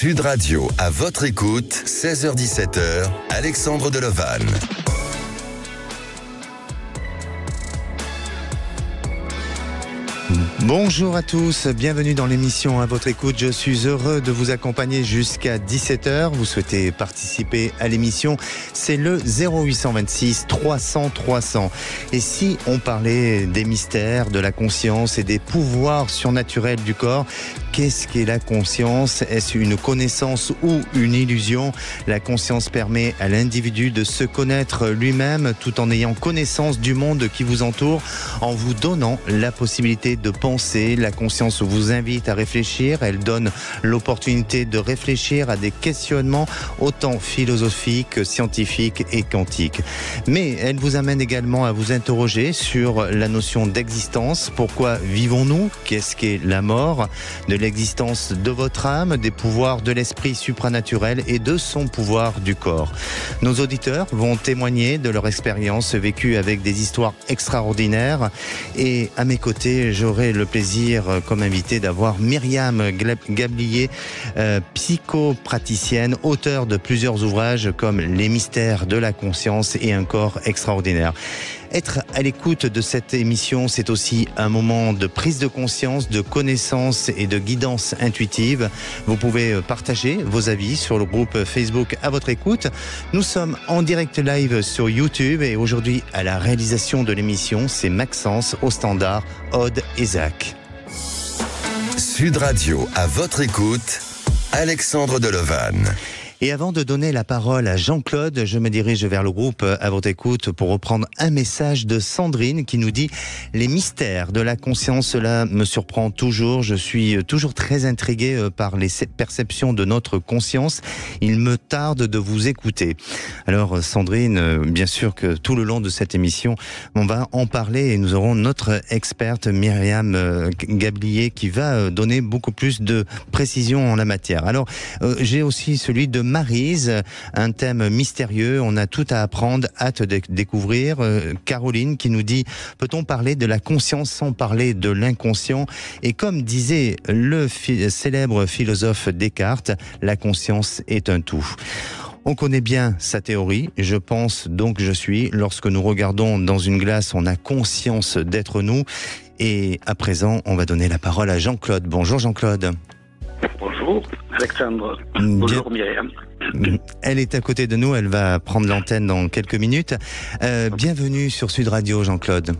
Sud Radio, à votre écoute, 16h-17h, Alexandre Delevanne. Bonjour à tous, bienvenue dans l'émission À votre écoute. Je suis heureux de vous accompagner jusqu'à 17h. Vous souhaitez participer à l'émission, c'est le 0826 300 300. Et si on parlait des mystères, de la conscience et des pouvoirs surnaturels du corps, qu'est-ce qu'est la conscience? Est-ce une connaissance ou une illusion? La conscience permet à l'individu de se connaître lui-même tout en ayant connaissance du monde qui vous entoure, en vous donnant la possibilité de penser. La conscience vous invite à réfléchir. Elle donne l'opportunité de réfléchir à des questionnements autant philosophiques que scientifiques et quantiques. Mais elle vous amène également à vous interroger sur la notion d'existence. Pourquoi vivons-nous? Qu'est-ce qu'est la mort? De l'existence de votre âme, des pouvoirs de l'esprit supranaturel et de son pouvoir du corps. Nos auditeurs vont témoigner de leur expérience vécue avec des histoires extraordinaires. Et à mes côtés, j'aurai le plaisir comme invité d'avoir Myriam Gablier, psychopraticienne, auteure de plusieurs ouvrages comme Les mystères de la conscience et Un corps extraordinaire. Être à l'écoute de cette émission, c'est aussi un moment de prise de conscience, de connaissance et de guidance intuitive. Vous pouvez partager vos avis sur le groupe Facebook À votre écoute. Nous sommes en direct live sur YouTube et aujourd'hui à la réalisation de l'émission, c'est Maxence au standard, Aude et Zach. Sud Radio, à votre écoute, Alexandre Delevanne. Et avant de donner la parole à Jean-Claude, je me dirige vers le groupe À votre écoute pour reprendre un message de Sandrine qui nous dit « Les mystères de la conscience, cela me surprend toujours. Je suis toujours très intrigué par les perceptions de notre conscience. Il me tarde de vous écouter. » Alors Sandrine, bien sûr que tout le long de cette émission, on va en parler et nous aurons notre experte Myriam Gablier qui va donner beaucoup plus de précision en la matière. Alors j'ai aussi celui de Maryse, un thème mystérieux, on a tout à apprendre, hâte de découvrir. Caroline qui nous dit, peut-on parler de la conscience sans parler de l'inconscient? Et comme disait le célèbre philosophe Descartes, la conscience est un tout. On connaît bien sa théorie, je pense donc je suis. Lorsque nous regardons dans une glace, on a conscience d'être nous. Et à présent, on va donner la parole à Jean-Claude. Bonjour Jean-Claude. Bonjour Alexandre. Bonjour Myriam. Elle est à côté de nous, elle va prendre l'antenne dans quelques minutes. Bienvenue sur Sud Radio Jean-Claude.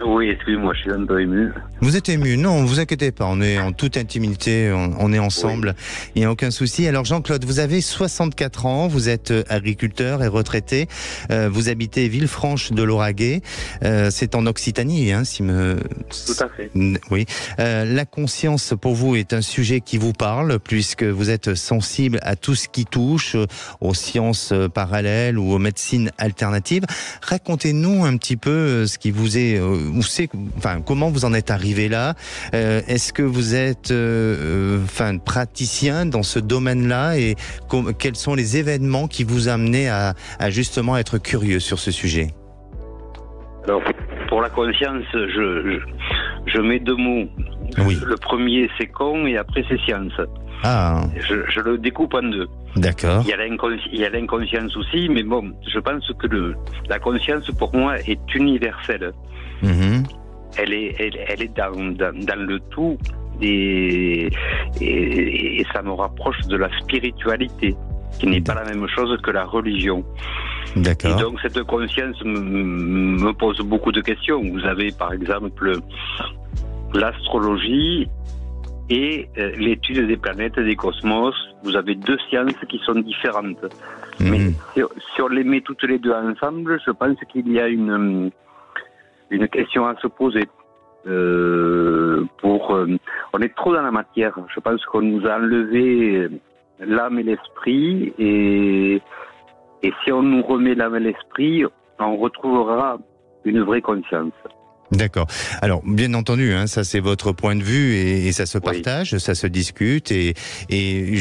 Oui, excusez-moi, je suis un peu ému. Vous êtes ému? Non, vous inquiétez pas, on est en toute intimité, on est ensemble, oui. Il n'y a aucun souci. Alors Jean-Claude, vous avez 64 ans, vous êtes agriculteur et retraité, vous habitez Villefranche de Lauragais, c'est en Occitanie, hein, Tout à fait. Oui. La conscience pour vous est un sujet qui vous parle, puisque vous êtes sensible à tout ce qui touche aux sciences parallèles ou aux médecines alternatives. Racontez-nous un petit peu ce qui vous est... comment vous en êtes arrivé là? Est-ce que vous êtes praticien dans ce domaine-là et quels sont les événements qui vous amenaient à justement être curieux sur ce sujet? Alors, pour la conscience, je mets deux mots. Oui. Le premier, c'est con et après, c'est science. Ah. Je le découpe en deux. D'accord. Il y a l'inconscience aussi, mais bon, je pense que la conscience, pour moi, est universelle. Mmh. Elle est dans le tout et ça me rapproche de la spiritualité, qui n'est pas la même chose que la religion. D'accord. Et donc cette conscience me pose beaucoup de questions. Vous avez par exemple l'astrologie et l'étude des planètes et des cosmos. Vous avez deux sciences qui sont différentes. Mmh. Mais si on les met toutes les deux ensemble, je pense qu'il y a une question à se poser. On est trop dans la matière. Je pense qu'on nous a enlevé l'âme et l'esprit, et si on nous remet l'âme et l'esprit, on retrouvera une vraie conscience. D'accord. Alors, bien entendu, ça c'est votre point de vue et ça se partage, ça se discute et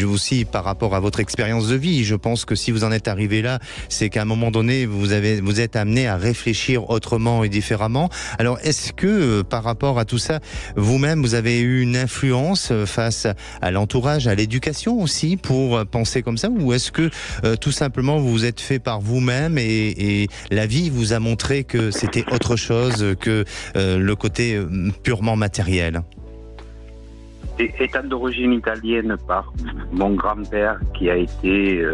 aussi par rapport à votre expérience de vie, je pense que si vous en êtes arrivé là, c'est qu'à un moment donné, vous êtes amené à réfléchir autrement et différemment. Alors, est-ce que par rapport à tout ça, vous-même, vous avez eu une influence face à l'entourage, à l'éducation aussi pour penser comme ça, ou est-ce que tout simplement vous vous êtes fait par vous-même et la vie vous a montré que c'était autre chose que le côté purement matériel? Étant d'origine italienne par mon grand-père qui a été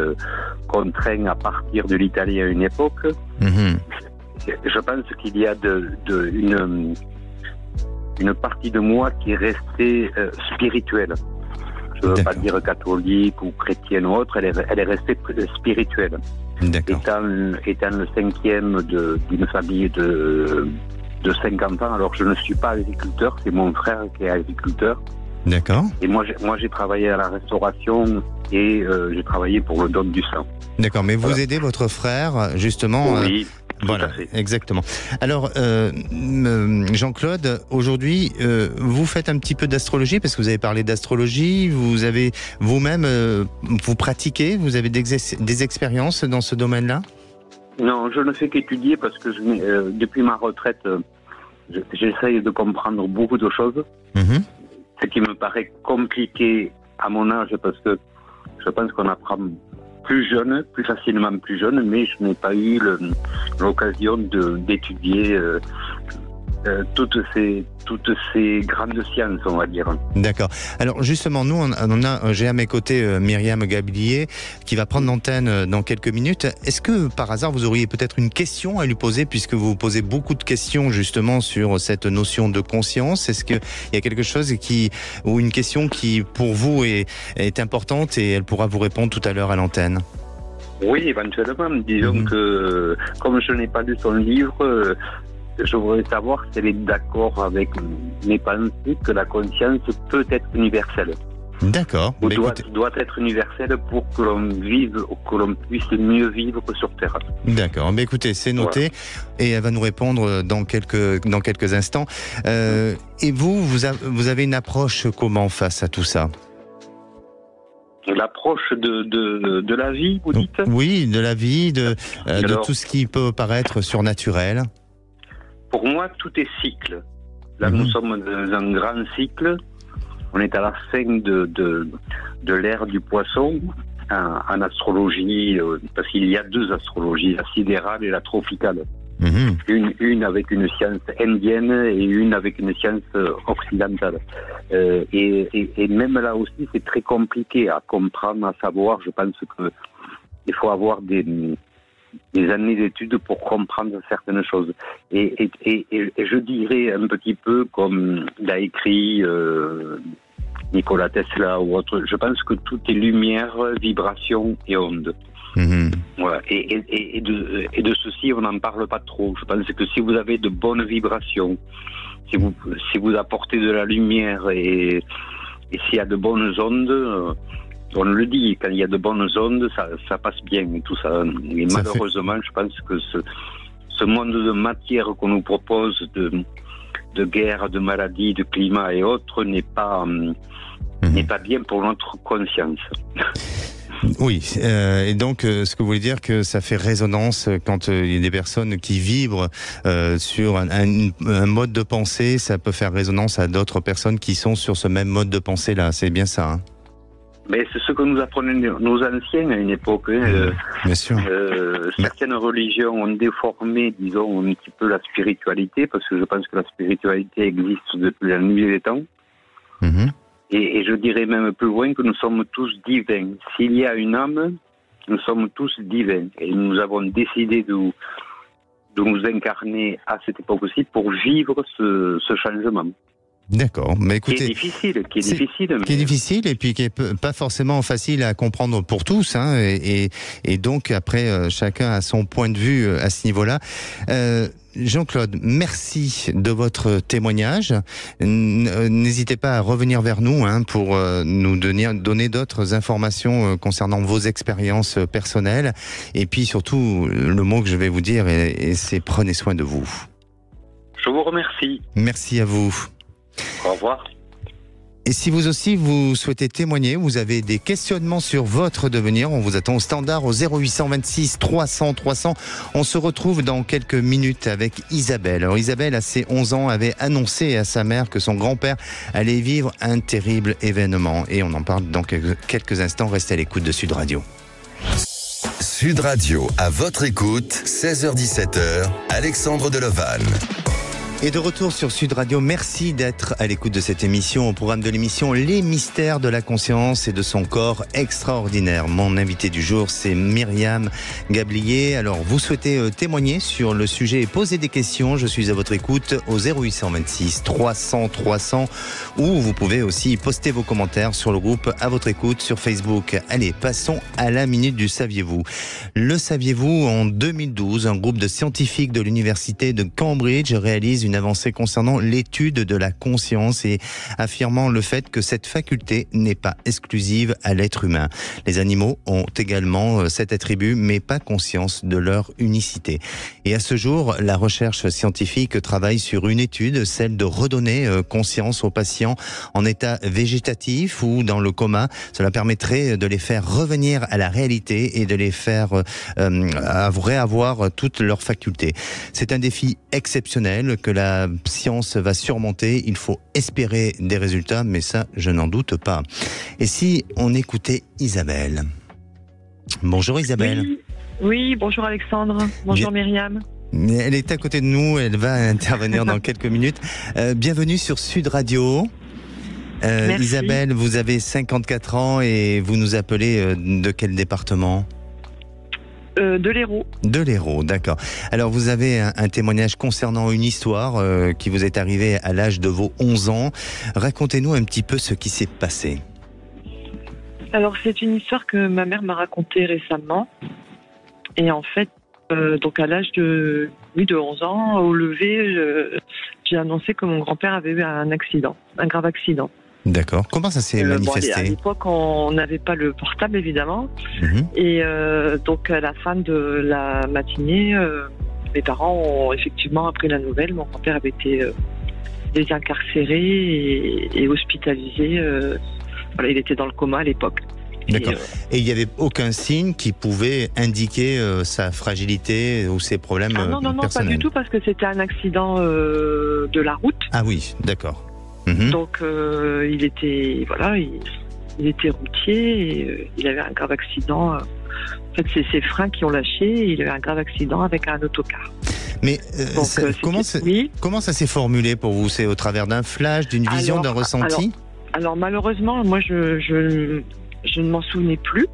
contraint à partir de l'Italie à une époque, je pense qu'il y a une partie de moi qui est restée spirituelle. Je ne veux pas dire catholique ou chrétienne ou autre, elle est restée spirituelle. Étant le cinquième d'une famille de 50 ans, alors je ne suis pas agriculteur, c'est mon frère qui est agriculteur. D'accord. Et moi j'ai travaillé à la restauration et j'ai travaillé pour le don du sang. D'accord, mais vous aidez votre frère justement. Oui. Voilà, exactement. Alors, Jean-Claude, aujourd'hui, vous faites un petit peu d'astrologie, parce que vous avez parlé d'astrologie, vous avez vous-même, vous pratiquez, vous avez des expériences dans ce domaine-là? Non, je ne fais qu'étudier parce que depuis ma retraite, j'essaye de comprendre beaucoup de choses. Ce qui me paraît compliqué à mon âge, parce que je pense qu'on apprend plus facilement plus jeune, mais je n'ai pas eu l'occasion d'étudier toutes ces grandes sciences, on va dire. D'accord. Alors justement, nous, j'ai à mes côtés Myriam Gablier qui va prendre l'antenne dans quelques minutes. Est-ce que par hasard vous auriez peut-être une question à lui poser, puisque vous posez beaucoup de questions justement sur cette notion de conscience? Est-ce qu'il y a quelque chose ou une question qui pour vous est importante et elle pourra vous répondre tout à l'heure à l'antenne? Oui, éventuellement. Disons que comme je n'ai pas lu son livre, je voudrais savoir si elle est d'accord avec mes pensées que la conscience peut être universelle. D'accord. Ou doit être universelle pour que l'on vive, que l'on puisse mieux vivre sur Terre. D'accord. Mais écoutez, c'est noté et elle va nous répondre dans quelques instants. Et vous avez une approche comment face à tout ça? L'approche de la vie, vous dites? Oui, de la vie, de tout ce qui peut paraître surnaturel. Pour moi, tout est cycle. Là, nous sommes dans un grand cycle. On est à la fin de l'ère du poisson en astrologie, parce qu'il y a deux astrologies, la sidérale et la tropicale. Une avec une science indienne et une avec une science occidentale. Et même là aussi, c'est très compliqué à comprendre, à savoir. Je pense qu'il faut avoir des années d'études pour comprendre certaines choses. Et je dirais un petit peu comme l'a écrit Nikola Tesla ou autre, je pense que tout est lumière, vibration et onde. Voilà. Et de ceci, on n'en parle pas trop. Je pense que si vous avez de bonnes vibrations, si vous apportez de la lumière et s'il y a de bonnes ondes, on le dit, quand il y a de bonnes ondes, ça passe bien et tout ça. Et malheureusement, je pense que ce monde de matière qu'on nous propose, de guerre, de maladie, de climat et autres, n'est pas bien pour notre conscience. Oui, et donc ce que vous voulez dire que ça fait résonance quand il y a des personnes qui vibrent sur un mode de pensée, ça peut faire résonance à d'autres personnes qui sont sur ce même mode de pensée-là, c'est bien ça, hein? Mais c'est ce que nous apprenaient nos anciens à une époque. Bien sûr. Certaines religions ont déformé, disons, un petit peu la spiritualité, parce que je pense que la spiritualité existe depuis la nuit des temps. Et je dirais même plus loin que nous sommes tous divins. S'il y a une âme, nous sommes tous divins. Et nous avons décidé de nous incarner à cette époque-ci pour vivre ce changement. D'accord, mais écoutez, qui est difficile et puis qui est pas forcément facile à comprendre pour tous, hein, et donc après chacun a son point de vue à ce niveau-là. Jean-Claude, merci de votre témoignage. N'hésitez pas à revenir vers nous pour nous donner d'autres informations concernant vos expériences personnelles. Et puis surtout, le mot que je vais vous dire, c'est prenez soin de vous. Je vous remercie. Merci à vous. Au revoir. Et si vous aussi, vous souhaitez témoigner, vous avez des questionnements sur votre devenir, on vous attend au standard au 0826 300 300. On se retrouve dans quelques minutes avec Isabelle. Alors Isabelle, à ses 11 ans, avait annoncé à sa mère que son grand-père allait vivre un terrible événement. Et on en parle dans quelques instants. Restez à l'écoute de Sud Radio. Sud Radio, à votre écoute, 16h-17h, Alexandre Delevanne. Et de retour sur Sud Radio, merci d'être à l'écoute de cette émission. Au programme de l'émission, les mystères de la conscience et de son corps extraordinaire. Mon invité du jour, c'est Myriam Gablier. Alors, vous souhaitez témoigner sur le sujet et poser des questions. Je suis à votre écoute au 0826 300 300 ou vous pouvez aussi poster vos commentaires sur le groupe à votre écoute sur Facebook. Allez, passons à la minute du saviez-vous. Le saviez-vous, en 2012, un groupe de scientifiques de l'université de Cambridge réalise une avancée concernant l'étude de la conscience et affirmant le fait que cette faculté n'est pas exclusive à l'être humain. Les animaux ont également cet attribut, mais pas conscience de leur unicité. Et à ce jour, la recherche scientifique travaille sur une étude, celle de redonner conscience aux patients en état végétatif ou dans le coma. Cela permettrait de les faire revenir à la réalité et de les faire réavoir toutes leurs facultés. C'est un défi exceptionnel que la science va surmonter. Il faut espérer des résultats, mais ça, je n'en doute pas. Et si on écoutait Isabelle? Bonjour Isabelle. Oui, bonjour Alexandre. Bonjour Myriam. Elle est à côté de nous, elle va intervenir dans quelques minutes. Bienvenue sur Sud Radio. Isabelle, vous avez 54 ans et vous nous appelez de quel département ? De l'Hérault. De l'Hérault, d'accord. Alors vous avez un témoignage concernant une histoire qui vous est arrivée à l'âge de vos 11 ans. Racontez-nous un petit peu ce qui s'est passé. Alors c'est une histoire que ma mère m'a racontée récemment. Et en fait, donc à l'âge de 11 ans, au lever, j'ai annoncé que mon grand-père avait eu un accident, un grave accident. D'accord. Comment ça s'est manifesté ? À l'époque, on n'avait pas le portable, évidemment. Et donc, à la fin de la matinée, mes parents ont effectivement appris la nouvelle. Mon grand-père avait été désincarcéré et hospitalisé. Voilà, il était dans le coma à l'époque. D'accord. Et il n'y avait aucun signe qui pouvait indiquer sa fragilité ou ses problèmes personnels ? Non, pas du tout, parce que c'était un accident de la route. Ah oui, d'accord. Donc il était routier et il avait un grave accident. En fait, c'est ses freins qui ont lâché et il a eu un grave accident avec un autocar. Mais comment ça s'est formulé pour vous ? C'est au travers d'un flash, d'une vision, d'un ressenti ? Alors malheureusement, moi je ne m'en souvenais plus.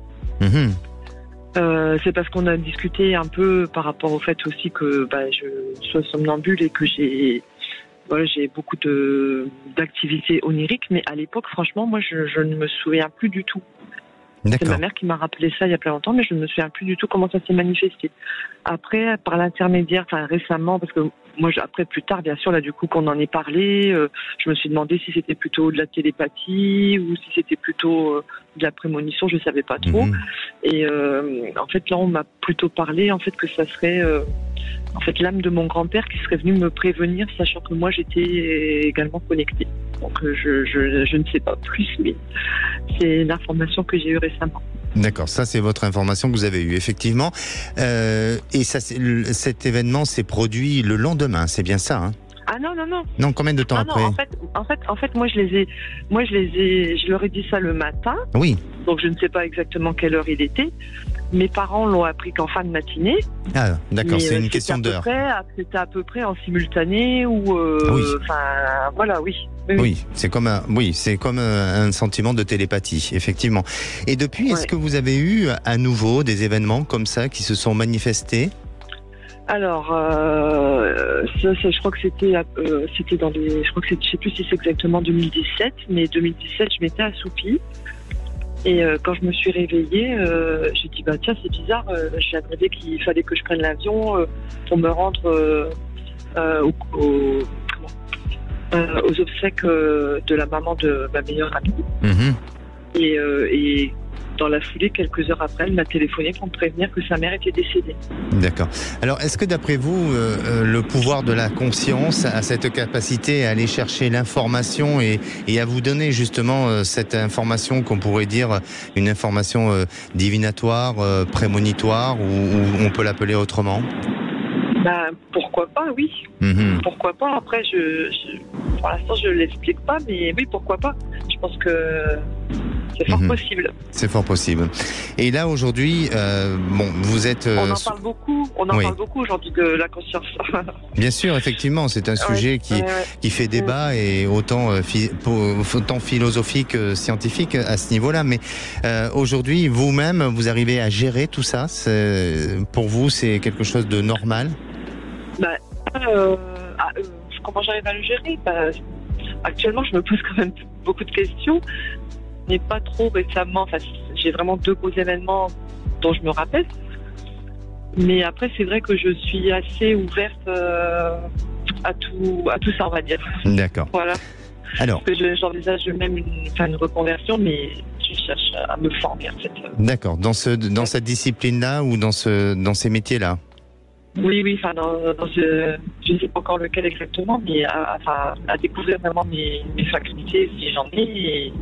C'est parce qu'on a discuté un peu par rapport au fait aussi que je sois somnambule et que j'ai beaucoup d'activités oniriques, mais à l'époque, franchement, moi, je ne me souviens plus du tout. D'accord. C'est ma mère qui m'a rappelé ça il y a pas longtemps, mais je ne me souviens plus du tout comment ça s'est manifesté. Après, par l'intermédiaire, récemment, parce que moi, après, plus tard, bien sûr, là, du coup, qu'on en ait parlé, je me suis demandé si c'était plutôt de la télépathie ou si c'était plutôt de la prémonition, je savais pas trop. Et en fait, là, on m'a plutôt parlé, en fait, que ça serait l'âme de mon grand-père qui serait venue me prévenir, sachant que moi, j'étais également connectée. Donc, je ne sais pas plus, mais c'est l'information que j'ai eue récemment. D'accord, ça c'est votre information que vous avez eue, effectivement. Et cet événement s'est produit le lendemain, c'est bien ça, hein ? Ah non. Non, combien de temps après ? En fait, moi je leur ai dit ça le matin. Oui. Donc je ne sais pas exactement quelle heure il était. Mes parents l'ont appris qu'en fin de matinée. Ah, d'accord, c'est une question d'heure. C'était à peu près en simultané ou. Oui. Voilà, oui. Oui, c'est comme un sentiment de télépathie, effectivement. Et depuis, est-ce que vous avez eu à nouveau des événements comme ça qui se sont manifestés ? Alors, je crois que c'était dans les. Je sais plus si c'est exactement 2017, mais 2017, je m'étais assoupie. Et quand je me suis réveillée, j'ai dit tiens, c'est bizarre. J'ai rêvé qu'il fallait que je prenne l'avion pour me rendre aux obsèques de la maman de ma meilleure amie. Et dans la foulée, quelques heures après, elle m'a téléphoné pour me prévenir que sa mère était décédée. D'accord. Alors, est-ce que d'après vous, le pouvoir de la conscience a cette capacité à aller chercher l'information et à vous donner justement cette information qu'on pourrait dire une information divinatoire, prémonitoire, ou on peut l'appeler autrement ? Pourquoi pas, oui. Pourquoi pas. Après, pour l'instant, je ne l'explique pas, mais oui, pourquoi pas. Je pense que c'est fort possible. C'est fort possible. Et là, aujourd'hui, vous êtes... On en parle beaucoup. On en parle beaucoup aujourd'hui de la conscience. Bien sûr, effectivement, c'est un sujet qui fait débat et autant philosophique que scientifique à ce niveau-là. Mais aujourd'hui, vous-même, vous arrivez à gérer tout ça. Pour vous, c'est quelque chose de normal ? Comment j'arrive à le gérer ? Actuellement, je me pose quand même beaucoup de questions, mais pas trop récemment. Enfin, j'ai vraiment 2 gros événements dont je me rappelle. Mais après, c'est vrai que je suis assez ouverte à tout ça, on va dire. D'accord. Voilà. Alors, parce que j'envisage même une reconversion, mais je cherche à me former en fait. D'accord. Dans cette discipline-là ou dans ces métiers-là ? Oui, je ne sais pas encore lequel exactement, mais à découvrir vraiment mes facultés si j'en ai.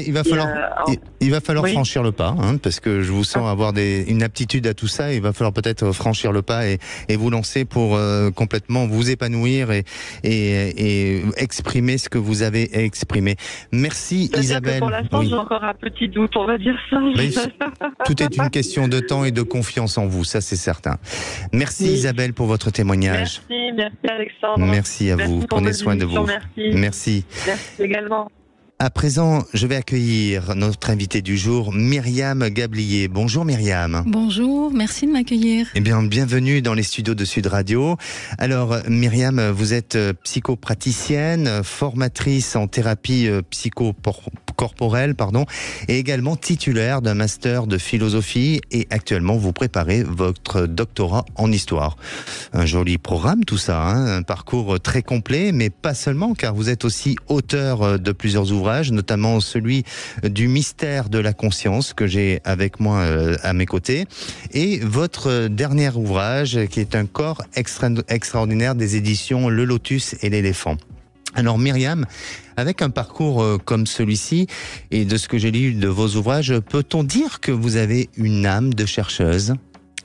Il va falloir franchir le pas, parce que je vous sens avoir une aptitude à tout ça. Il va falloir peut-être franchir le pas et vous lancer pour complètement vous épanouir et exprimer ce que vous avez exprimé. Merci Isabelle. Pour l'instant, j'ai encore un petit doute, on va dire ça. Tout est une question de temps et de confiance en vous, ça c'est certain. Merci Isabelle pour votre témoignage. Merci Alexandre. Merci à vous. Prenez soin de vous. Merci. Merci également. À présent, je vais accueillir notre invitée du jour, Myriam Gablier. Bonjour Myriam. Bonjour, merci de m'accueillir. Eh bien, bienvenue dans les studios de Sud Radio. Alors, Myriam, vous êtes psychopraticienne, formatrice en thérapie psychocorporelle, et également titulaire d'un master de philosophie, et actuellement, vous préparez votre doctorat en histoire. Un joli programme, tout ça, un parcours très complet, mais pas seulement, car vous êtes aussi auteur de plusieurs ouvrages, notamment celui du mystère de la conscience que j'ai avec moi à mes côtés, et votre dernier ouvrage qui est un corps extraordinaire des éditions Le Lotus et l'éléphant. Alors Myriam, avec un parcours comme celui-ci et de ce que j'ai lu de vos ouvrages, peut-on dire que vous avez une âme de chercheuse ?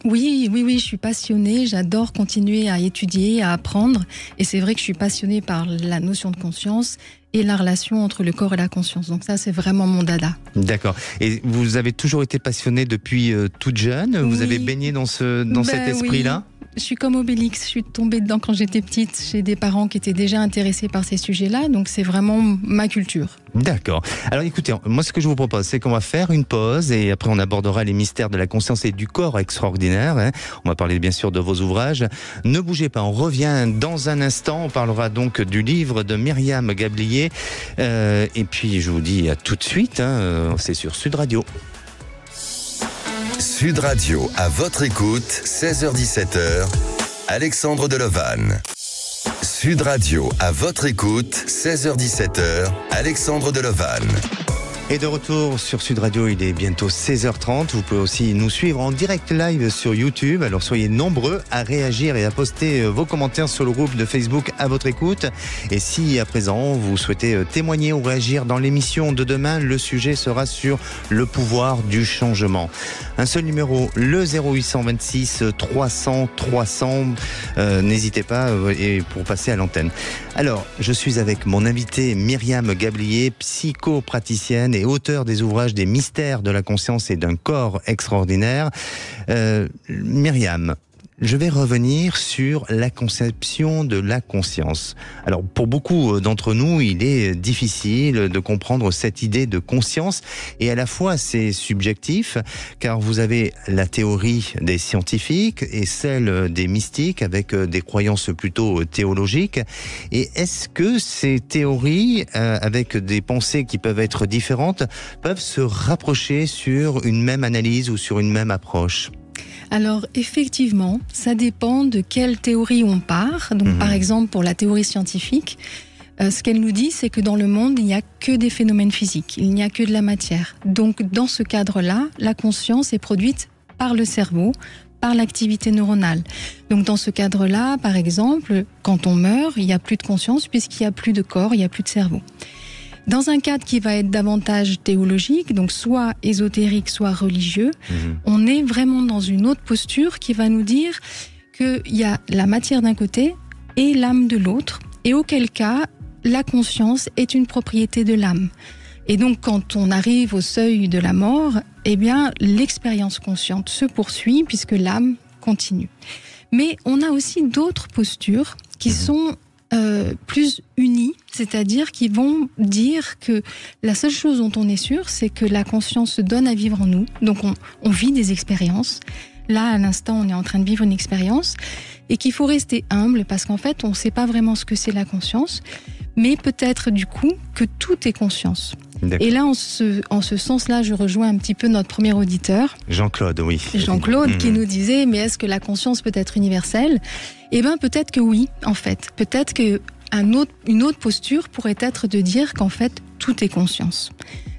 Oui, je suis passionnée, j'adore continuer à étudier, à apprendre, et c'est vrai que je suis passionnée par la notion de conscience et la relation entre le corps et la conscience. Donc ça, c'est vraiment mon dada. D'accord. Et vous avez toujours été passionnée depuis toute jeune ? Vous avez baigné dans cet esprit-là ? Je suis comme Obélix, je suis tombée dedans quand j'étais petite, chez des parents qui étaient déjà intéressés par ces sujets-là, donc c'est vraiment ma culture. D'accord. Alors écoutez, moi ce que je vous propose, c'est qu'on va faire une pause et après on abordera les mystères de la conscience et du corps extraordinaire. On va parler bien sûr de vos ouvrages. Ne bougez pas, on revient dans un instant, on parlera donc du livre de Myriam Gablier. Et puis je vous dis à tout de suite, c'est sur Sud Radio. Sud Radio, à votre écoute, 16h-17h, Alexandre Delevanne. Sud Radio, à votre écoute, 16h-17h, Alexandre Delevanne. Et de retour sur Sud Radio, il est bientôt 16h30. Vous pouvez aussi nous suivre en direct live sur YouTube. Alors soyez nombreux à réagir et à poster vos commentaires sur le groupe de Facebook à votre écoute. Et si à présent vous souhaitez témoigner ou réagir dans l'émission de demain, le sujet sera sur le pouvoir du changement. Un seul numéro, le 0826 300 300. N'hésitez pas pour passer à l'antenne. Alors, je suis avec mon invitée Myriam Gablier, psychopraticienne et auteur des ouvrages des mystères de la conscience et d'un corps extraordinaire. Myriam, je vais revenir sur la conception de la conscience. Alors, pour beaucoup d'entre nous, il est difficile de comprendre cette idée de conscience et à la fois c'est subjectif car vous avez la théorie des scientifiques et celle des mystiques avec des croyances plutôt théologiques. Et est-ce que ces théories, avec des pensées qui peuvent être différentes, peuvent se rapprocher sur une même analyse ou sur une même approche ? Alors effectivement, ça dépend de quelle théorie on part. Donc par exemple pour la théorie scientifique, Ce qu'elle nous dit, c'est que dans le monde, il n'y a que des phénomènes physiques, il n'y a que de la matière. Donc, dans ce cadre-là, la conscience est produite par le cerveau, par l'activité neuronale. Donc, dans ce cadre-là, par exemple, quand on meurt, il n'y a plus de conscience puisqu'il n'y a plus de corps, il n'y a plus de cerveau. Dans un cadre qui va être davantage théologique, donc soit ésotérique, soit religieux, on est vraiment dans une autre posture qui va nous dire qu'il y a la matière d'un côté et l'âme de l'autre, et auquel cas, la conscience est une propriété de l'âme. Et donc, quand on arrive au seuil de la mort, eh bien, l'expérience consciente se poursuit puisque l'âme continue. Mais on a aussi d'autres postures qui sont plus unies, c'est-à-dire qui vont dire que la seule chose dont on est sûr, c'est que la conscience se donne à vivre en nous. Donc, on vit des expériences. Là, à l'instant, on est en train de vivre une expérience et qu'il faut rester humble parce qu'en fait, on ne sait pas vraiment ce que c'est la conscience, mais peut-être du coup que tout est conscience. D'accord. Et là, en ce sens-là, je rejoins un petit peu notre premier auditeur. Jean-Claude, oui. Jean-Claude qui nous disait, mais est-ce que la conscience peut être universelle ? Eh bien, peut-être que oui, en fait. Peut-être qu'une autre posture pourrait être de dire qu'en fait, tout est conscience.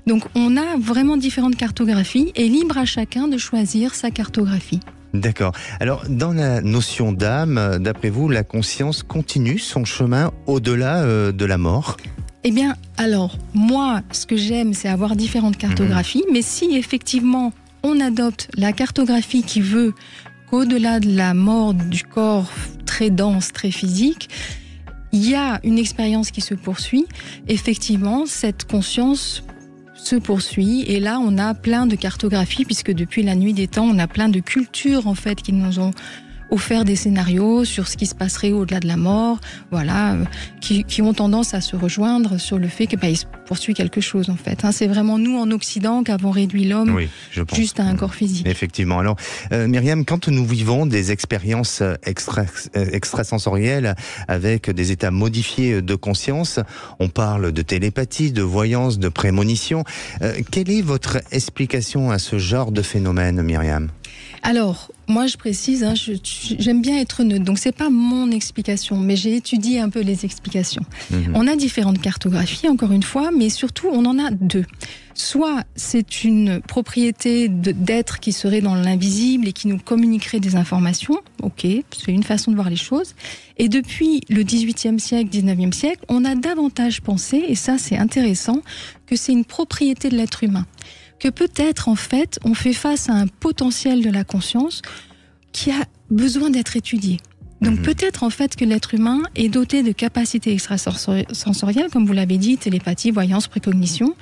Donc, on a vraiment différentes cartographies et libre à chacun de choisir sa cartographie. D'accord. Alors, dans la notion d'âme, d'après vous, la conscience continue son chemin au-delà de la mort ? Eh bien, alors, moi, ce que j'aime, c'est avoir différentes cartographies, mais si effectivement, on adopte la cartographie qui veut qu'au-delà de la mort du corps très dense, très physique, il y a une expérience qui se poursuit, effectivement, cette conscience se poursuit, et là, on a plein de cartographies, puisque depuis la nuit des temps, on a plein de cultures, en fait, qui nous ont offert des scénarios sur ce qui se passerait au-delà de la mort, voilà, qui ont tendance à se rejoindre sur le fait qu'il se poursuit quelque chose, en fait. C'est vraiment nous, en Occident, qu'avons réduit l'homme juste à un corps physique. Effectivement. Alors, Myriam, quand nous vivons des expériences extrasensorielles avec des états modifiés de conscience, on parle de télépathie, de voyance, de prémonition. Quelle est votre explication à ce genre de phénomène, Myriam ? Alors, moi je précise, j'aime bien être neutre, donc c'est pas mon explication, mais j'ai étudié un peu les explications. On a différentes cartographies, encore une fois, mais surtout on en a deux. Soit c'est une propriété d'être qui serait dans l'invisible et qui nous communiquerait des informations, ok, c'est une façon de voir les choses. Et depuis le XVIIIe siècle, XIXe siècle, on a davantage pensé, et ça c'est intéressant, que c'est une propriété de l'être humain. Que peut-être, en fait, on fait face à un potentiel de la conscience qui a besoin d'être étudié. Donc peut-être, en fait, que l'être humain est doté de capacités extrasensorielles, comme vous l'avez dit, télépathie, voyance, précognition,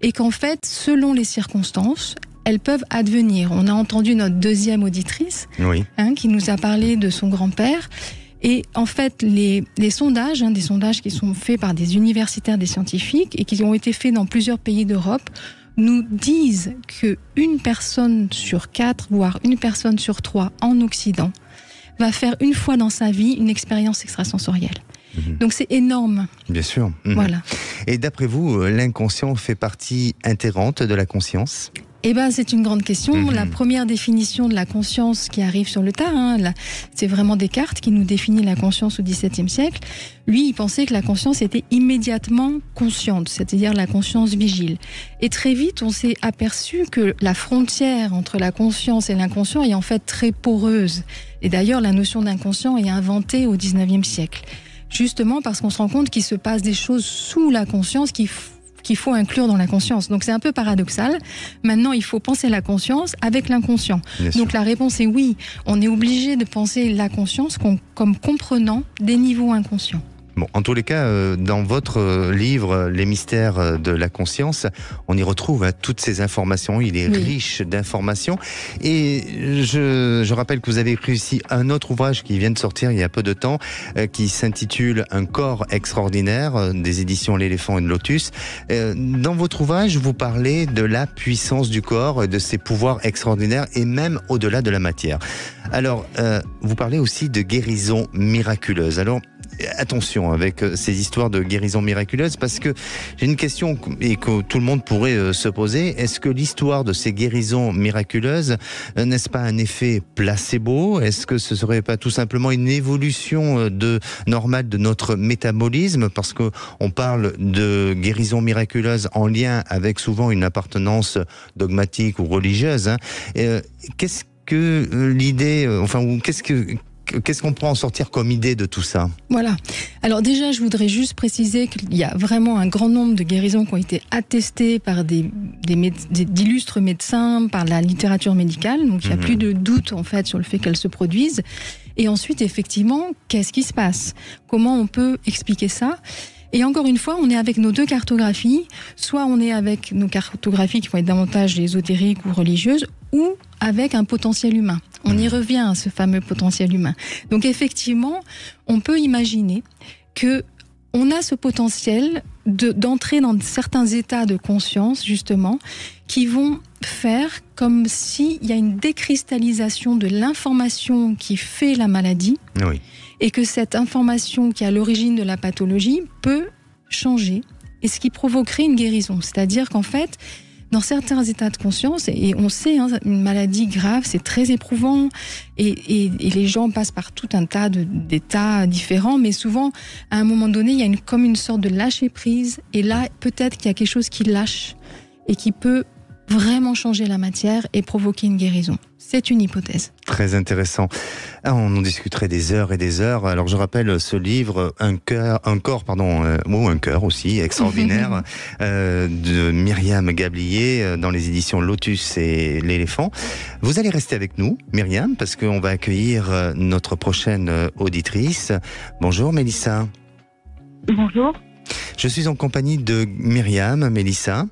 et qu'en fait, selon les circonstances, elles peuvent advenir. On a entendu notre deuxième auditrice, qui nous a parlé de son grand-père. Et en fait, les sondages, des sondages qui sont faits par des universitaires, des scientifiques, et qui ont été faits dans plusieurs pays d'Europe, nous disent qu'une personne sur 4, voire une personne sur 3 en Occident, va faire une fois dans sa vie une expérience extrasensorielle. Donc c'est énorme. Bien sûr. Voilà. Et d'après vous, l'inconscient fait partie intégrante de la conscience ? Eh ben, c'est une grande question. La première définition de la conscience qui arrive sur le tas, c'est vraiment Descartes qui nous définit la conscience au XVIIe siècle. Lui, il pensait que la conscience était immédiatement consciente, c'est-à-dire la conscience vigile. Et très vite, on s'est aperçu que la frontière entre la conscience et l'inconscient est en fait très poreuse. Et d'ailleurs, la notion d'inconscient est inventée au XIXe siècle. Justement parce qu'on se rend compte qu'il se passe des choses sous la conscience qu'il faut inclure dans la conscience. Donc c'est un peu paradoxal. Maintenant, il faut penser la conscience avec l'inconscient. Donc la réponse est oui. On est obligé de penser la conscience comme comprenant des niveaux inconscients. Bon, en tous les cas, dans votre livre « Les mystères de la conscience », on y retrouve toutes ces informations. Il est riche d'informations. Et je rappelle que vous avez écrit aussi un autre ouvrage qui vient de sortir il y a peu de temps, qui s'intitule « Un corps extraordinaire » des éditions L'Éléphant et le Lotus. Dans votre ouvrage, vous parlez de la puissance du corps, de ses pouvoirs extraordinaires et même au-delà de la matière. Alors, vous parlez aussi de guérison miraculeuse. Alors, attention avec ces histoires de guérison miraculeuse, parce que j'ai une question et que tout le monde pourrait se poser. Est-ce que l'histoire de ces guérisons miraculeuses, n'est-ce pas un effet placebo? Est-ce que ce serait pas tout simplement une évolution normale de notre métabolisme? Parce que on parle de guérison miraculeuse en lien avec souvent une appartenance dogmatique ou religieuse. Hein. Qu'est-ce que l'idée, qu'est-ce qu'on peut en sortir comme idée de tout ça? Voilà. Alors déjà, je voudrais juste préciser qu'il y a vraiment un grand nombre de guérisons qui ont été attestées par d'illustres médecins, par la littérature médicale. Donc il n'y a plus de doute en fait sur le fait qu'elles se produisent. Et ensuite, effectivement, qu'est-ce qui se passe? Comment on peut expliquer ça? Et encore une fois, on est avec nos deux cartographies. Soit on est avec nos cartographies qui vont être davantage ésotériques ou religieuses, ou avec un potentiel humain. On y revient à ce fameux potentiel humain. Donc effectivement, on peut imaginer que on a ce potentiel d'entrer dans certains états de conscience, justement, qui vont faire comme s'il y a une décristallisation de l'information qui fait la maladie, oui. Et que cette information qui est à l'origine de la pathologie peut changer, et ce qui provoquerait une guérison. C'est-à-dire qu'en fait, dans certains états de conscience, et on sait, hein, une maladie grave, c'est très éprouvant, et les gens passent par tout un tas d'états différents, mais souvent, à un moment donné, il y a comme une sorte de lâcher-prise, et là, peut-être qu'il y a quelque chose qui lâche, et qui peut vraiment changer la matière et provoquer une guérison. C'est une hypothèse. Très intéressant. On en discuterait des heures et des heures. Alors je rappelle ce livre, un cœur aussi, extraordinaire, de Myriam Gablier, dans les éditions Lotus et l'Éléphant. Vous allez rester avec nous, Myriam, parce qu'on va accueillir notre prochaine auditrice. Bonjour Mélissa. Bonjour. Je suis en compagnie de Myriam, Mélissa.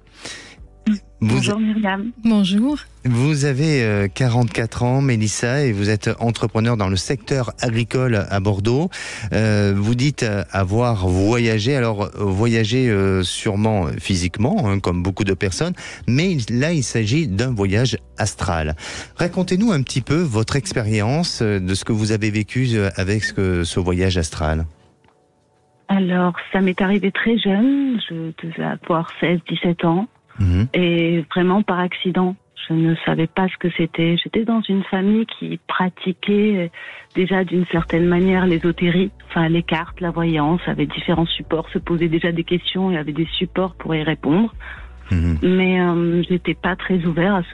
Bonjour Myriam. Bonjour. Vous avez 44 ans, Mélissa, et vous êtes entrepreneur dans le secteur agricole à Bordeaux. Vous dites avoir voyagé, alors voyager sûrement physiquement, hein, comme beaucoup de personnes, mais là il s'agit d'un voyage astral. Racontez-nous un petit peu votre expérience de ce que vous avez vécu avec ce voyage astral. Alors, ça m'est arrivé très jeune, je devais avoir 16-17 ans. Et vraiment par accident. Je ne savais pas ce que c'était. J'étais dans une famille qui pratiquait déjà d'une certaine manière l'ésotérie, enfin les cartes, la voyance, avait différents supports, se posait déjà des questions et avait des supports pour y répondre. Mais j'étais pas très ouverte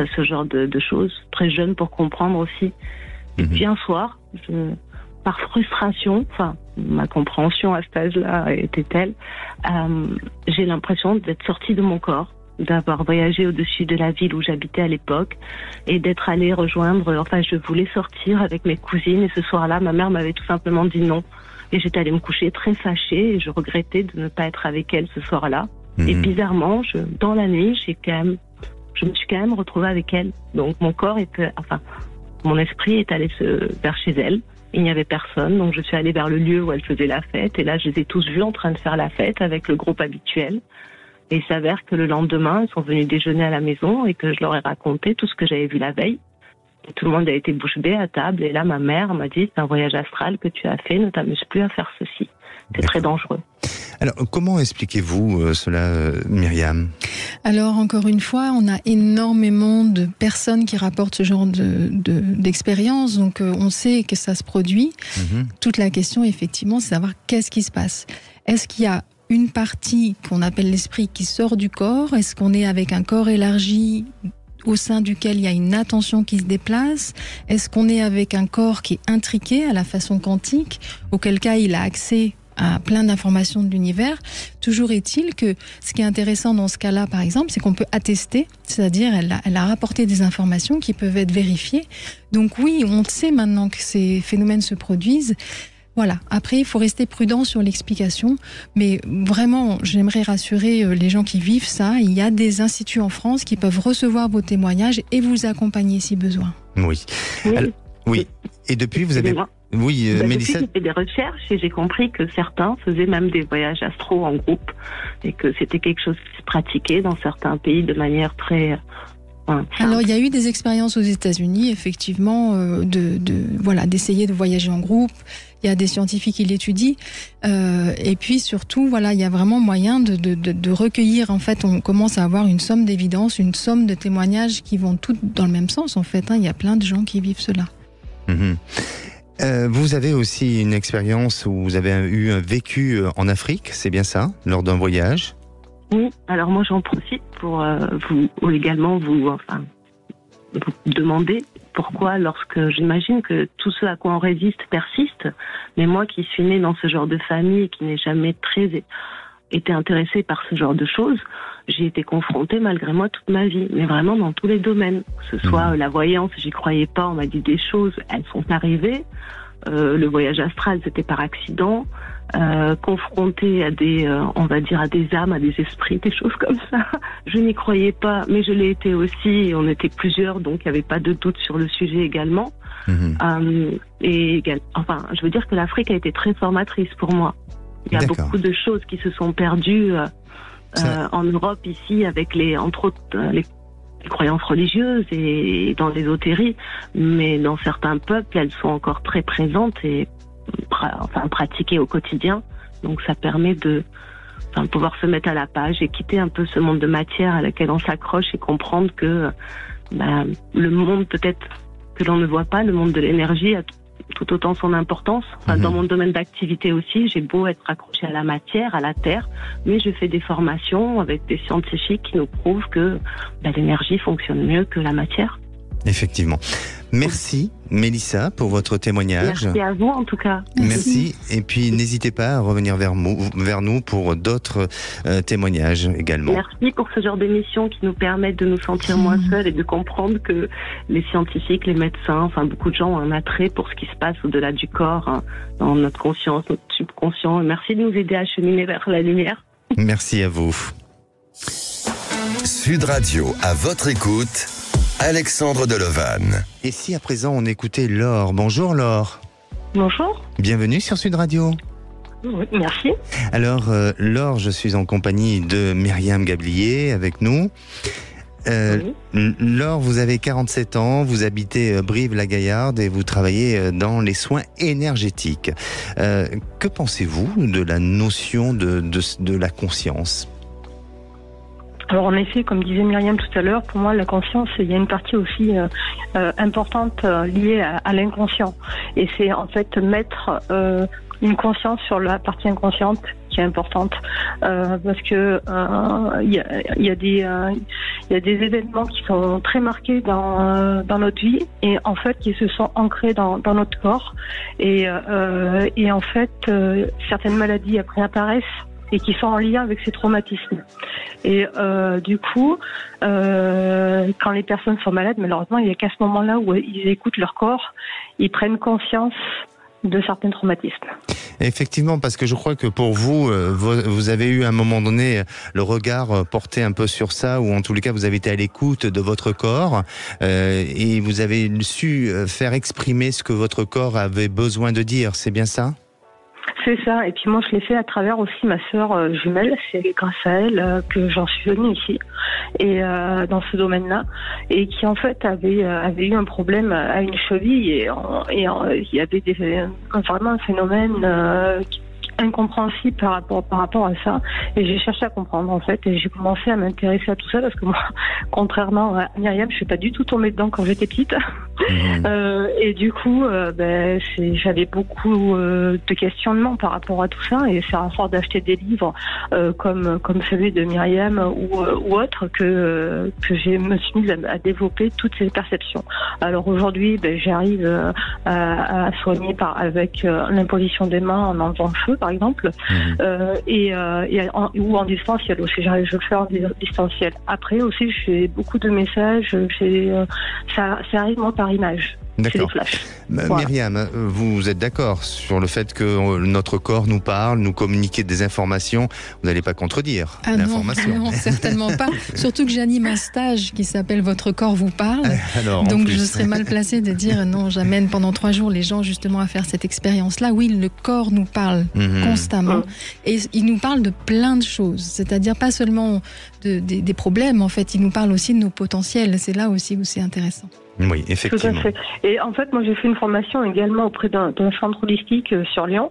à ce genre de choses, très jeune pour comprendre aussi. Et puis un soir, par frustration, enfin ma compréhension à cet âge-là était telle, j'ai l'impression d'être sortie de mon corps, d'avoir voyagé au-dessus de la ville où j'habitais à l'époque et d'être allée rejoindre, enfin je voulais sortir avec mes cousines et ce soir-là ma mère m'avait tout simplement dit non et j'étais allée me coucher très fâchée et je regrettais de ne pas être avec elle ce soir-là. Et bizarrement, dans la nuit, je me suis quand même retrouvée avec elle. Donc mon esprit est allé vers chez elle. Il n'y avait personne, donc je suis allée vers le lieu où elle faisait la fête. Et là, je les ai tous vus en train de faire la fête avec le groupe habituel. Et il s'avère que le lendemain, ils sont venus déjeuner à la maison et que je leur ai raconté tout ce que j'avais vu la veille. Et tout le monde a été bouche bée à table. Et là, ma mère m'a dit, c'est un voyage astral que tu as fait, ne t'amuse plus à faire ceci. C'est très dangereux. Alors, comment expliquez-vous cela, Myriam? Alors, encore une fois, on a énormément de personnes qui rapportent ce genre d'expérience, donc on sait que ça se produit. Toute la question, effectivement, c'est de savoir qu'est-ce qui se passe. Est-ce qu'il y a une partie qu'on appelle l'esprit qui sort du corps? Est-ce qu'on est avec un corps élargi au sein duquel il y a une attention qui se déplace? Est-ce qu'on est avec un corps qui est intriqué à la façon quantique, auquel cas il a accès à plein d'informations de l'univers? Toujours est-il que ce qui est intéressant dans ce cas-là, par exemple, c'est qu'on peut attester, c'est-à-dire elle a rapporté des informations qui peuvent être vérifiées. Donc oui, on sait maintenant que ces phénomènes se produisent. Voilà. Après, il faut rester prudent sur l'explication, mais vraiment, j'aimerais rassurer les gens qui vivent ça. Il y a des instituts en France qui peuvent recevoir vos témoignages et vous accompagner si besoin. Oui. Alors, oui. Et depuis, vous avez... Oui, Mélissa. J'ai fait des recherches et j'ai compris que certains faisaient même des voyages astro en groupe et que c'était quelque chose qui se pratiquait dans certains pays de manière très Alors, il y a eu des expériences aux États-Unis, effectivement, d'essayer de voyager en groupe. Il y a des scientifiques qui l'étudient. Et puis, surtout, il y a vraiment moyen de recueillir. En fait, on commence à avoir une somme d'évidence, une somme de témoignages qui vont tous dans le même sens, en fait. Il y a plein de gens qui vivent cela. Vous avez aussi une expérience où vous avez eu un vécu en Afrique, c'est bien ça, lors d'un voyage? Oui, alors moi j'en profite pour vous demander pourquoi, lorsque j'imagine que tout ce à quoi on résiste persiste, mais moi qui suis née dans ce genre de famille et qui n'ai jamais très été intéressée par ce genre de choses, j'ai été confrontée malgré moi toute ma vie, mais vraiment dans tous les domaines. Que ce soit la voyance, j'y croyais pas, on m'a dit des choses, elles sont arrivées. Le voyage astral, c'était par accident. Confrontée à des âmes, à des esprits, des choses comme ça. Je n'y croyais pas, mais je l'ai été aussi. Et on était plusieurs, donc il n'y avait pas de doute sur le sujet également. Je veux dire que l'Afrique a été très formatrice pour moi. Il y a beaucoup de choses qui se sont perdues en Europe ici, avec entre autres les croyances religieuses et dans l'ésotérie, mais dans certains peuples, elles sont encore très présentes et pratiquées au quotidien. Donc ça permet de pouvoir se mettre à la page et quitter un peu ce monde de matière à laquelle on s'accroche et comprendre que le monde peut-être que l'on ne voit pas, le monde de l'énergie a tout autant son importance. Dans mon domaine d'activité aussi, j'ai beau être accroché à la matière, à la terre, mais je fais des formations avec des scientifiques qui nous prouvent que l'énergie fonctionne mieux que la matière. Effectivement. Merci Mélissa pour votre témoignage. Merci à vous en tout cas. Merci. Et puis n'hésitez pas à revenir vers nous pour d'autres témoignages également. Merci pour ce genre d'émission qui nous permet de nous sentir moins seuls et de comprendre que les scientifiques, les médecins, beaucoup de gens ont un attrait pour ce qui se passe au-delà du corps, dans notre conscience, notre subconscient. Merci de nous aider à cheminer vers la lumière. Merci à vous. Sud Radio, à votre écoute. Alexandre Delevanne. Et si à présent on écoutait Laure? Bonjour Laure. Bonjour. Bienvenue sur Sud Radio. Oui, merci. Alors Laure, je suis en compagnie de Myriam Gablier avec nous. Oui. Laure, vous avez 47 ans, vous habitez Brive-la-Gaillarde et vous travaillez dans les soins énergétiques. Que pensez-vous de la notion de la conscience ? Alors en effet, comme disait Myriam tout à l'heure, pour moi la conscience, il y a une partie aussi importante liée à l'inconscient. Et c'est en fait mettre une conscience sur la partie inconsciente qui est importante, parce que il y a des événements qui sont très marqués dans notre vie et en fait qui se sont ancrés dans notre corps et en fait certaines maladies après apparaissent et qui sont en lien avec ces traumatismes. Et du coup, quand les personnes sont malades, malheureusement, il n'y a qu'à ce moment-là où ils écoutent leur corps, ils prennent conscience de certains traumatismes. Effectivement, parce que je crois que pour vous, vous avez eu à un moment donné le regard porté un peu sur ça, ou en tous les cas vous avez été à l'écoute de votre corps et vous avez su faire exprimer ce que votre corps avait besoin de dire, c'est bien ça ? C'est ça, et puis moi je l'ai fait à travers aussi ma sœur jumelle, c'est grâce à elle que j'en suis venue ici, et dans ce domaine-là, et qui en fait avait eu un problème à une cheville, et il y avait vraiment un phénomène incompréhensible par rapport à ça, et j'ai cherché à comprendre en fait, et j'ai commencé à m'intéresser à tout ça parce que moi, contrairement à Myriam, je suis pas du tout tombée dedans quand j'étais petite. Et du coup j'avais beaucoup de questionnements par rapport à tout ça, et c'est à force d'acheter des livres comme celui de Myriam ou autre que je me suis mise à développer toutes ces perceptions. Alors aujourd'hui j'arrive à soigner avec l'imposition des mains en enlevant le feu par exemple, ou en distanciel aussi, je le fais en distanciel. Après aussi j'ai beaucoup de messages, ça arrive moi par image. C'est des flashs. Voilà. Myriam, vous êtes d'accord sur le fait que notre corps nous parle, nous communique des informations. Vous n'allez pas contredire l'information. Non, certainement pas. Surtout que j'anime un stage qui s'appelle Votre corps vous parle. Alors, donc je serais mal placée de dire non, j'amène pendant 3 jours les gens justement à faire cette expérience-là. Oui, le corps nous parle constamment et il nous parle de plein de choses. C'est-à-dire pas seulement des problèmes, en fait, il nous parle aussi de nos potentiels. C'est là aussi où c'est intéressant. Oui, effectivement. Tout à fait. Et en fait, moi, j'ai fait une formation également auprès d'un centre holistique sur Lyon,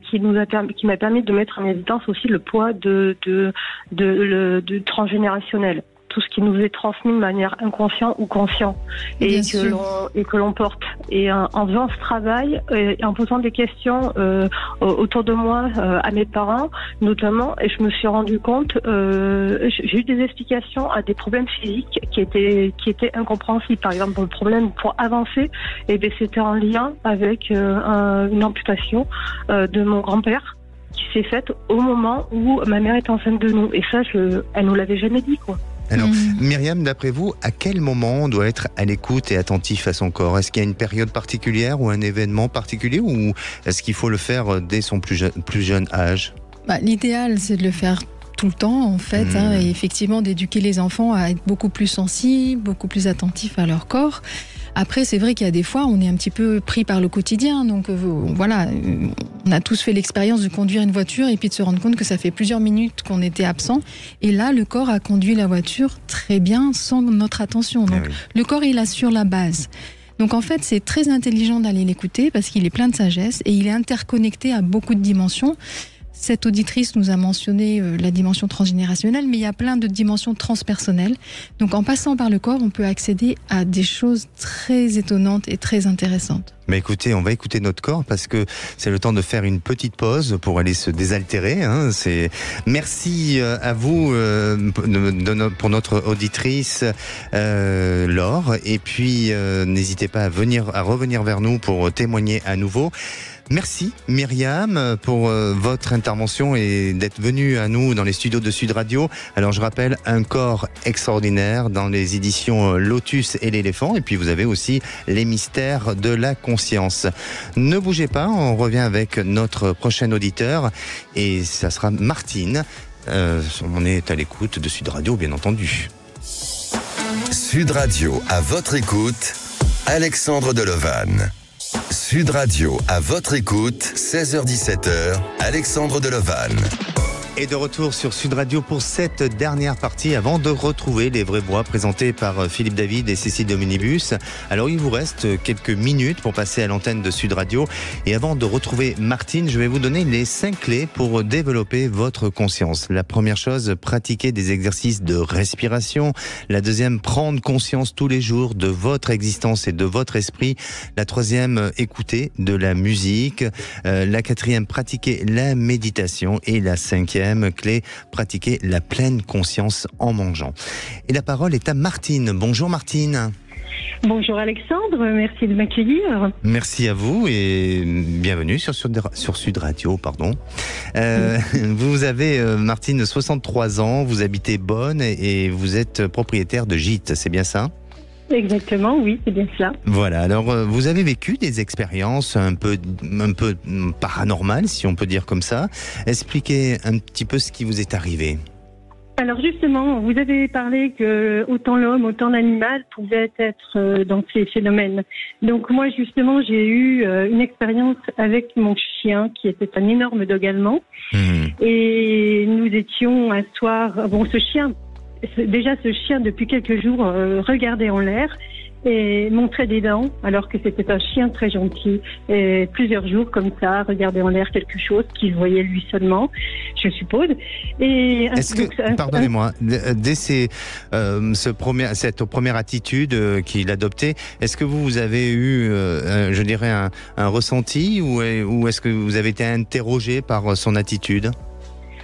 qui m'a permis de mettre en évidence aussi le poids du transgénérationnel. Tout ce qui nous est transmis de manière inconsciente ou consciente et que l'on porte. Et en faisant ce travail et en posant des questions autour de moi à mes parents notamment, et je me suis rendu compte, j'ai eu des explications à des problèmes physiques qui étaient incompréhensibles. Par exemple, le problème pour avancer, c'était en lien avec une amputation de mon grand-père qui s'est faite au moment où ma mère était enceinte de nous. Et ça, elle nous l'avait jamais dit, quoi. Alors, Myriam, d'après vous, à quel moment on doit être à l'écoute et attentif à son corps ? Est-ce qu'il y a une période particulière ou un événement particulier, ou est-ce qu'il faut le faire dès son plus jeune âge ? L'idéal, c'est de le faire tout le temps, en fait, et effectivement d'éduquer les enfants à être beaucoup plus sensibles, beaucoup plus attentifs à leur corps. Après, c'est vrai qu'il y a des fois, on est un petit peu pris par le quotidien. Donc voilà, on a tous fait l'expérience de conduire une voiture et puis de se rendre compte que ça fait plusieurs minutes qu'on était absent. Et là, le corps a conduit la voiture très bien sans notre attention. Donc le corps, il assure la base. Donc en fait, c'est très intelligent d'aller l'écouter parce qu'il est plein de sagesse et il est interconnecté à beaucoup de dimensions. Cette auditrice nous a mentionné la dimension transgénérationnelle, mais il y a plein de dimensions transpersonnelles. Donc en passant par le corps, on peut accéder à des choses très étonnantes et très intéressantes. Mais écoutez, on va écouter notre corps parce que c'est le temps de faire une petite pause pour aller se désaltérer. Merci à vous pour notre auditrice Laure. Et puis n'hésitez pas à revenir vers nous pour témoigner à nouveau. Merci Myriam pour votre intervention et d'être venue à nous dans les studios de Sud Radio. Alors je rappelle, Un corps extraordinaire dans les éditions Lotus et l'éléphant. Et puis vous avez aussi Les mystères de la conscience. Ne bougez pas, on revient avec notre prochain auditeur et ça sera Martine. On est à l'écoute de Sud Radio, bien entendu. Sud Radio, à votre écoute, Alexandre Delevanne. Sud Radio, à votre écoute, 16h-17h, Alexandre Delevanne. Et de retour sur Sud Radio pour cette dernière partie avant de retrouver Les Vraies Voix présentés par Philippe David et Cécile Dominibus. Alors il vous reste quelques minutes pour passer à l'antenne de Sud Radio. Et avant de retrouver Martine, je vais vous donner les 5 clés pour développer votre conscience. La première chose, pratiquer des exercices de respiration. La deuxième, prendre conscience tous les jours de votre existence et de votre esprit. La troisième, écouter de la musique. La quatrième, pratiquer la méditation. Et la cinquième clé, pratiquer la pleine conscience en mangeant. Et la parole est à Martine. Bonjour Martine. Bonjour Alexandre, merci de m'accueillir. Merci à vous et bienvenue sur Sud Radio. Vous avez, Martine, 63 ans, vous habitez Bonn et vous êtes propriétaire de gîte, c'est bien ça ? Exactement, oui, c'est bien cela. Voilà, alors vous avez vécu des expériences un peu paranormales, si on peut dire comme ça. Expliquez un petit peu ce qui vous est arrivé. Alors justement, vous avez parlé que autant l'homme, autant l'animal pouvaient être dans ces phénomènes. Donc moi justement, j'ai eu une expérience avec mon chien qui était un énorme dog allemand. Et nous étions un soir, ce chien depuis quelques jours regardait en l'air et montrait des dents alors que c'était un chien très gentil. Et plusieurs jours comme ça, regardait en l'air quelque chose qu'il voyait lui seulement, je suppose. Et pardonnez-moi, dès cette première attitude qu'il adoptait, est-ce que vous avez eu, je dirais, un ressenti ou est-ce que vous avez été interrogé par son attitude ?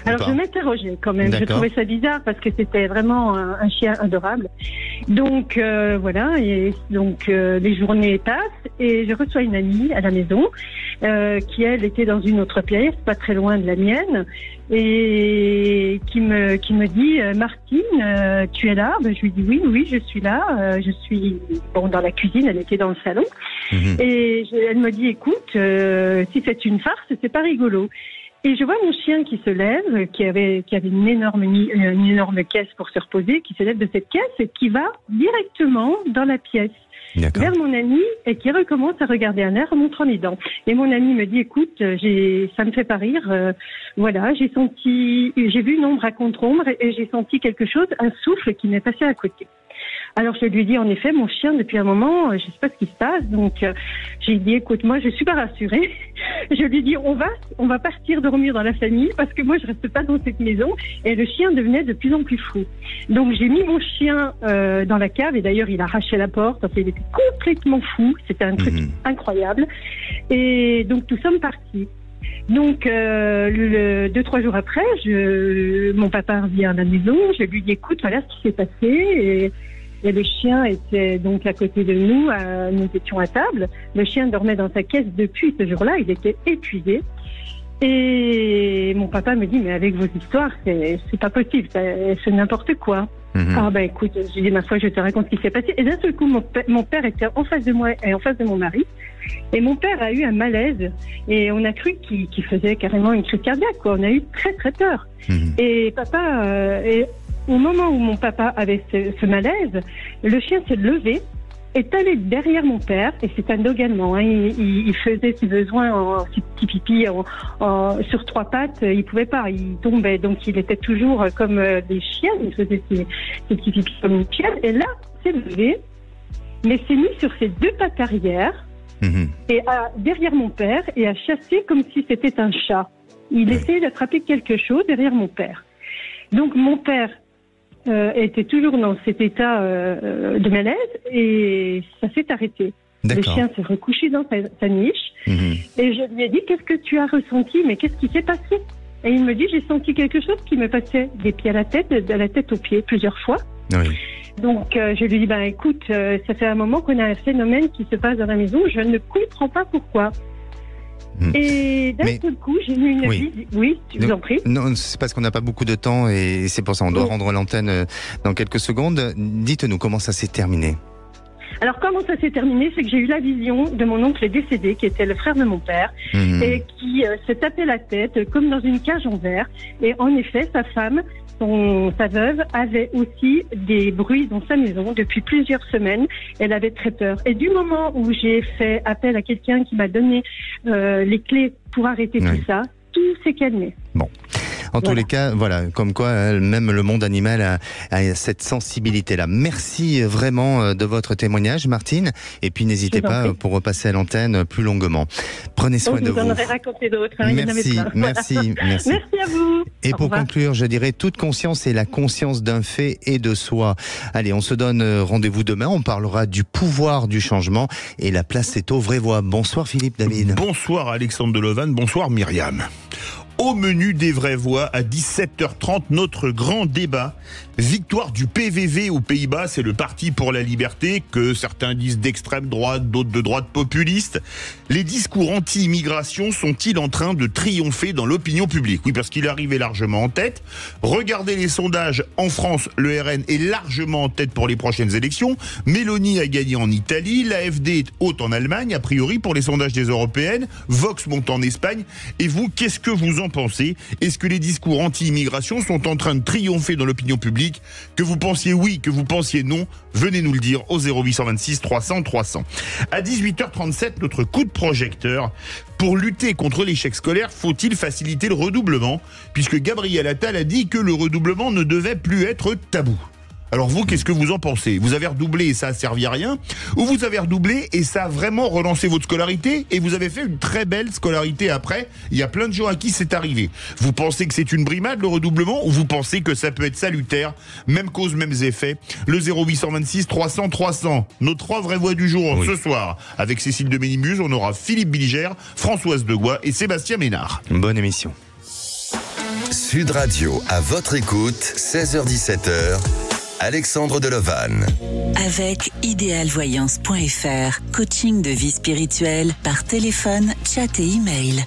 Alors je m'interrogeais quand même, je trouvais ça bizarre parce que c'était vraiment un chien adorable. Donc voilà, et donc les journées passent et je reçois une amie à la maison qui elle était dans une autre pièce, pas très loin de la mienne, et qui me dit Martine, tu es là? Ben, je lui dis oui, je suis là. Je suis dans la cuisine, elle était dans le salon, et elle me dit écoute, si c'est une farce, c'est pas rigolo. Et je vois mon chien qui se lève, qui avait une énorme caisse pour se reposer, qui se lève de cette caisse et qui va directement dans la pièce, vers mon ami, et qui recommence à regarder un air en montrant les dents. Et mon ami me dit, écoute, ça me fait pas rire, voilà, j'ai vu une ombre à contre-ombre et j'ai senti quelque chose, un souffle qui m'est passé à côté. Alors je lui ai dit, en effet, mon chien, depuis un moment, je sais pas ce qui se passe. Donc j'ai dit, écoute, moi je suis pas rassurée. Je lui ai dit, on va partir dormir dans la famille parce que moi je reste pas dans cette maison. Et le chien devenait de plus en plus fou. Donc j'ai mis mon chien dans la cave, et d'ailleurs il a arraché la porte. Enfin, il était complètement fou. C'était un truc incroyable. Et donc nous sommes partis. Donc 2-3 jours après, mon papa revient à la maison. Je lui dis, écoute, voilà ce qui s'est passé. Et le chien était donc à côté de nous, nous étions à table. Le chien dormait dans sa caisse depuis ce jour-là, il était épuisé. Et mon papa me dit, mais avec vos histoires, c'est pas possible, c'est n'importe quoi. Ah ben écoute, j'ai dit, ma foi, je te raconte ce qui s'est passé. Et d'un seul coup, mon père était en face de moi et en face de mon mari. Et mon père a eu un malaise. Et on a cru qu'il faisait carrément une crise cardiaque, quoi. On a eu très très peur. Et papa... au moment où mon papa avait ce malaise, le chien s'est levé, est allé derrière mon père, et c'est un dog allemand, hein, il faisait ses besoins en petit pipi sur 3 pattes, il pouvait pas, il tombait, donc il était toujours comme des chiens, il faisait ses petits pipis comme une chienne, et là, s'est levé, mais s'est mis sur ses 2 pattes arrière, et derrière mon père, et a chassé comme si c'était un chat. Il essayait d'attraper quelque chose derrière mon père. Donc mon père était toujours dans cet état de malaise, et ça s'est arrêté. Le chien s'est recouché dans sa niche, et je lui ai dit, qu'est-ce que tu as ressenti, mais qu'est-ce qui s'est passé? Et il me dit, j'ai senti quelque chose qui me passait des pieds à la tête, de la tête aux pieds, plusieurs fois. Donc je lui ai dit, écoute, ça fait un moment qu'on a un phénomène qui se passe dans la maison, je ne comprends pas pourquoi. Et d'un seul coup, j'ai eu une visite. Oui, tu vous en prie. Non, c'est parce qu'on n'a pas beaucoup de temps et c'est pour ça qu'on doit rendre l'antenne dans quelques secondes. Dites-nous comment ça s'est terminé. Alors comment ça s'est terminé, c'est que j'ai eu la vision de mon oncle décédé, qui était le frère de mon père, et qui se tapait la tête comme dans une cage en verre. Et en effet, sa femme, sa veuve, avait aussi des bruits dans sa maison depuis plusieurs semaines. Elle avait très peur. Et du moment où j'ai fait appel à quelqu'un qui m'a donné les clés pour arrêter tout ça, tout s'est calmé. Bon. En tous les cas, voilà, comme quoi même le monde animal a cette sensibilité-là. Merci vraiment de votre témoignage, Martine. Et puis n'hésitez pas pour repasser à l'antenne plus longuement. Prenez soin de vous. Je vous en aurais raconté d'autres. Merci. Merci à vous. Et pour conclure, je dirais, toute conscience est la conscience d'un fait et de soi. Allez, on se donne rendez-vous demain. On parlera du pouvoir du changement. Et la place est aux vraies voix. Bonsoir Philippe David. Bonsoir Alexandre Delevanne. Bonsoir Myriam. Au menu des vraies voix, à 17h30, notre grand débat. Victoire du PVV aux Pays-Bas, c'est le parti pour la liberté, que certains disent d'extrême droite, d'autres de droite populiste. Les discours anti-immigration sont-ils en train de triompher dans l'opinion publique? Oui, parce qu'il est arrivé largement en tête. Regardez les sondages. En France, le RN est largement en tête pour les prochaines élections. Mélanie a gagné en Italie. L'AfD est haute en Allemagne, a priori, pour les sondages des européennes. Vox monte en Espagne. Et vous, qu'est-ce que vous en pensez? Est-ce que les discours anti-immigration sont en train de triompher dans l'opinion publique? Que vous pensiez oui, que vous pensiez non, venez nous le dire au 0826 300 300. À 18h37, notre coup de projecteur. Pour lutter contre l'échec scolaire, faut-il faciliter le redoublement? Puisque Gabriel Attal a dit que le redoublement ne devait plus être tabou. Alors vous, qu'est-ce que vous en pensez? Vous avez redoublé et ça a servi à rien? Ou vous avez redoublé et ça a vraiment relancé votre scolarité et vous avez fait une très belle scolarité après? Il y a plein de gens à qui c'est arrivé. Vous pensez que c'est une brimade le redoublement ou vous pensez que ça peut être salutaire? Même cause, mêmes effets. Le 0826 300 300. Nos 3 vraies voix du jour ce soir. Avec Cécile de Ménimuse, on aura Philippe Billiger, Françoise Degois et Sébastien Ménard. Bonne émission. Sud Radio, à votre écoute, 16h-17h, Alexandre Delovan. Avec idéalvoyance.fr, coaching de vie spirituelle par téléphone, chat et email.